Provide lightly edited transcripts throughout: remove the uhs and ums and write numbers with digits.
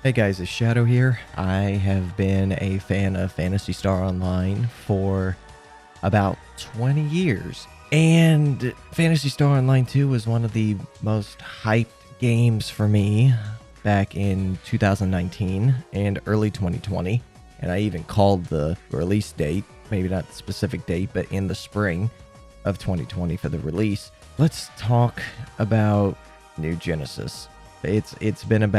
Hey guys, it's Shadow here. I have been a fan of Phantasy Star Online for about 20 years. And Phantasy Star Online 2 was one of the most hyped games for me back in 2019 and early 2020. And I even called the release date, maybe not the specific date, but in the spring of 2020 for the release. Let's talk about New Genesis. It's been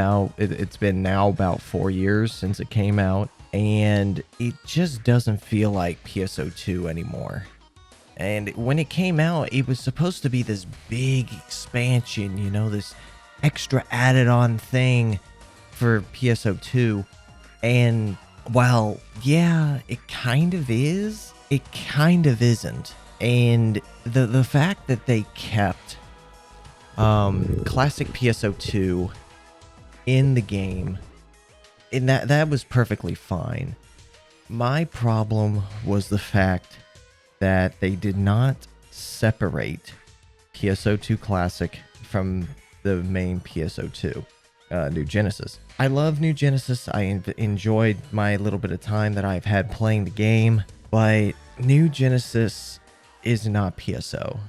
now about 4 years since it came out, and it just doesn't feel like PSO2 anymore. And when it came out, it was supposed to be this big expansion, this extra added on thing for PSO2. And while, yeah, it kind of is, it kind of isn't. And the fact that they kept classic PSO2 in the game, and that was perfectly fine. My problem was the fact that they did not separate PSO2 Classic from the main PSO2 New Genesis. I love New Genesis. I enjoyed my little bit of time that I've had playing the game, but New Genesis is not PSO.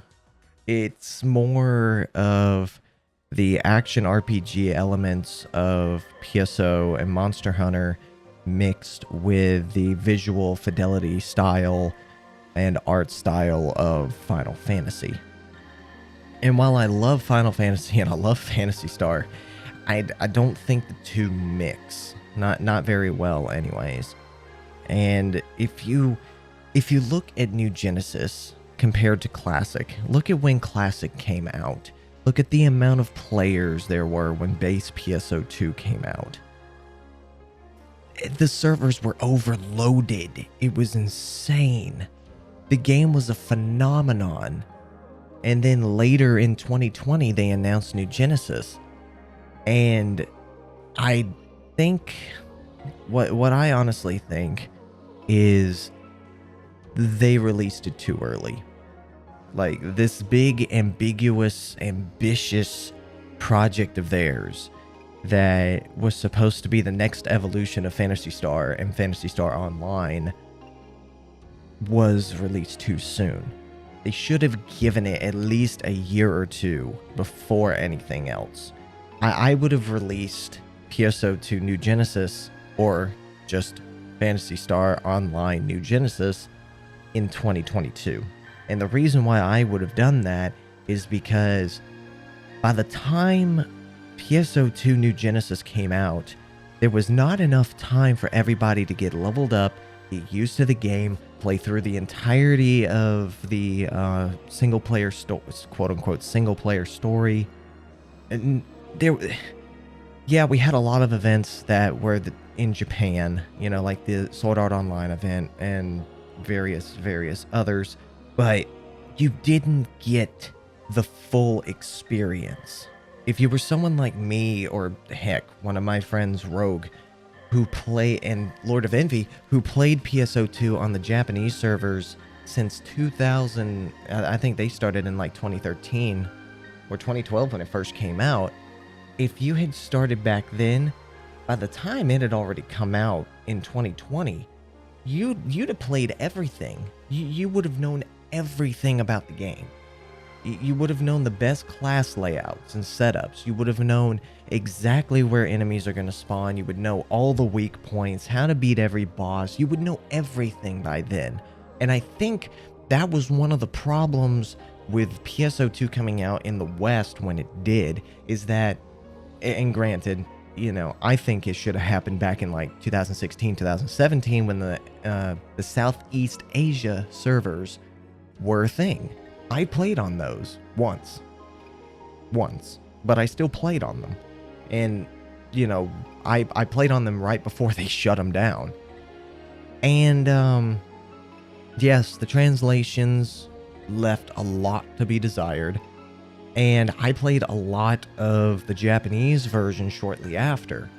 It's more of the action RPG elements of PSO and Monster Hunter mixed with the visual fidelity style and art style of Final Fantasy. And while I love Final Fantasy and I love Phantasy Star, I don't think the two mix. Not very well anyways. And if you look at New Genesis compared to Classic, look at when Classic came out. Look at the amount of players there were when base PSO2 came out. The servers were overloaded. It was insane. The game was a phenomenon. And then later in 2020, they announced New Genesis. And I think, what I honestly think is they released it too early. Like, this big, ambiguous, ambitious project of theirs that was supposed to be the next evolution of Phantasy Star and Phantasy Star Online was released too soon. They should have given it at least a year or two before anything else. I would have released PSO2 New Genesis, or just Phantasy Star Online New Genesis, in 2022. And the reason why I would have done that is because by the time PSO2 New Genesis came out, there was not enough time for everybody to get leveled up, get used to the game, play through the entirety of the single-player quote-unquote single-player story. And we had a lot of events that were in Japan, like the Sword Art Online event and various others, but you didn't get the full experience. If you were someone like me, or heck, one of my friends, Rogue, and Lord of Envy, who played PSO2 on the Japanese servers since 2000, I think they started in like 2013 or 2012 when it first came out. If you had started back then, by the time it had already come out in 2020, you'd have played everything. You would have known everything about the game. You would have known the best class layouts and setups. You would have known exactly where enemies are going to spawn. You would know all the weak points, how to beat every boss. You would know everything by then. And I think that was one of the problems with PSO2 coming out in the West when it did, is that, and granted, I think it should have happened back in like 2016, 2017 when the Southeast Asia servers were a thing. I played on those once, but I still played on them. And, I played on them right before they shut them down. And, yes, the translations left a lot to be desired. And I played a lot of the Japanese version shortly after.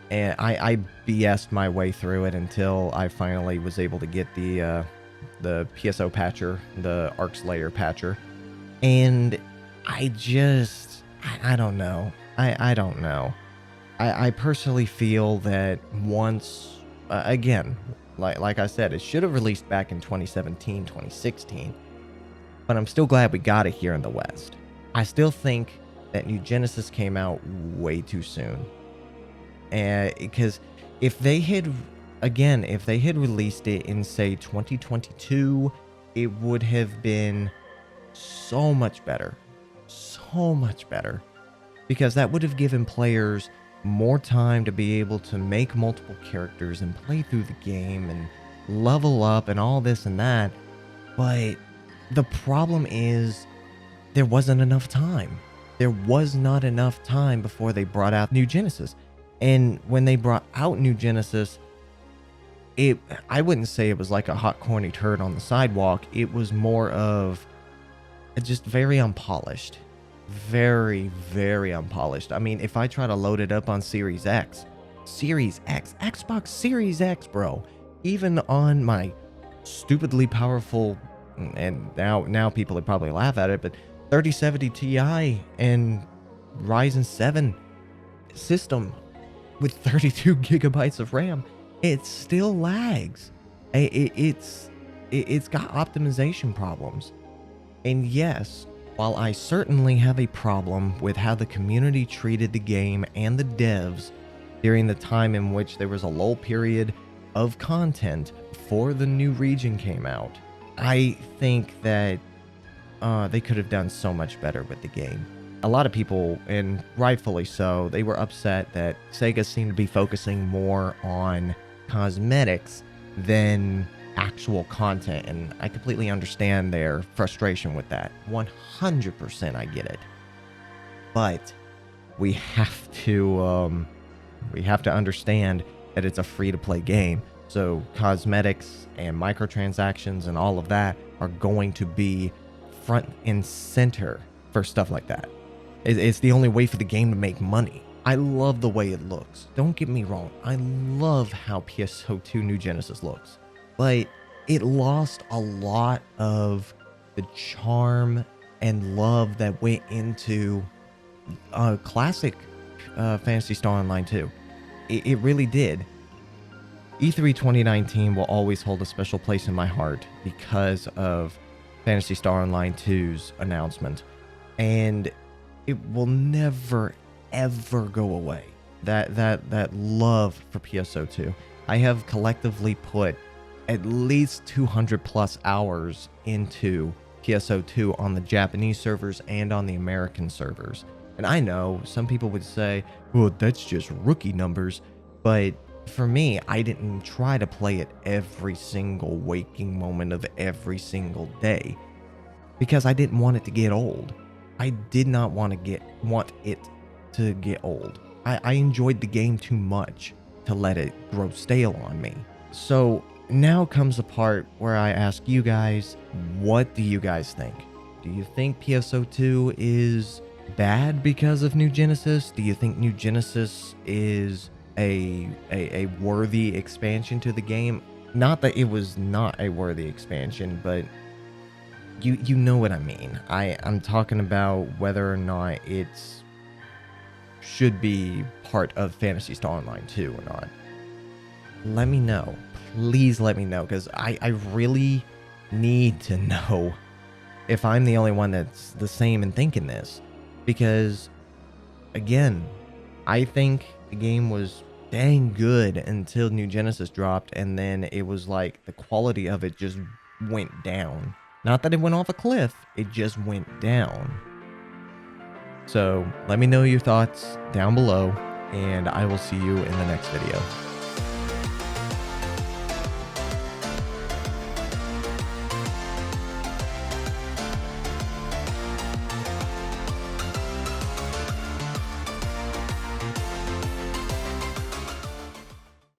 And I BS'd my way through it until I finally was able to get the PSO patcher, the Arc Slayer patcher. And I don't know. I don't know. I personally feel that once, again, like I said, it should have released back in 2017, 2016, but I'm still glad we got it here in the West. I still think that New Genesis came out way too soon. And because if they had, again, if they had released it in, say, 2022, it would have been so much better. So much better. Because that would have given players more time to be able to make multiple characters and play through the game and level up and all this and that. But the problem is there wasn't enough time. There was not enough time before they brought out New Genesis. And when they brought out New Genesis, I wouldn't say it was like a hot corny turd on the sidewalk. It was more of just very unpolished. Very, very unpolished. I mean, if I try to load it up on Series X, Xbox Series X, bro, even on my stupidly powerful, and now people would probably laugh at it, but 3070 Ti and Ryzen 7 system with 32 gigabytes of RAM, it still lags. It's got optimization problems. And yes, while I certainly have a problem with how the community treated the game and the devs during the time in which there was a lull period of content before the new region came out, I think that they could have done so much better with the game. A lot of people, and rightfully so, they were upset that SEGA seemed to be focusing more on cosmetics than actual content, and I completely understand their frustration with that. 100% I get it. But we have to understand that it's a free-to-play game. So cosmetics and microtransactions and all of that are going to be front and center for stuff like that. It's the only way for the game to make money. I love the way it looks. Don't get me wrong. I love how PSO2 New Genesis looks. But it lost a lot of the charm and love that went into classic Phantasy Star Online 2. It really did. E3 2019 will always hold a special place in my heart because of Phantasy Star Online 2's announcement. And it will never, ever go away. That love for PSO2. I have collectively put at least 200 plus hours into PSO2 on the Japanese servers and on the American servers. And I know some people would say, well, that's just rookie numbers. But for me, I didn't try to play it every single waking moment of every single day because I didn't want it to get old. I did not want it to get old. I enjoyed the game too much to let it grow stale on me. So now comes the part where I ask you guys, what do you guys think? Do you think PSO2 is bad because of New Genesis? Do you think New Genesis is a worthy expansion to the game? Not that it was not a worthy expansion, but you know what I mean. I'm talking about whether or not it's should be part of Phantasy Star Online 2 or not. Let me know. Please let me know, because I really need to know if I'm the only one that's the same in thinking this. Because, again, I think the game was dang good until New Genesis dropped, and then it was like the quality of it just went down. Not that it went off a cliff, it just went down. So let me know your thoughts down below, and I will see you in the next video.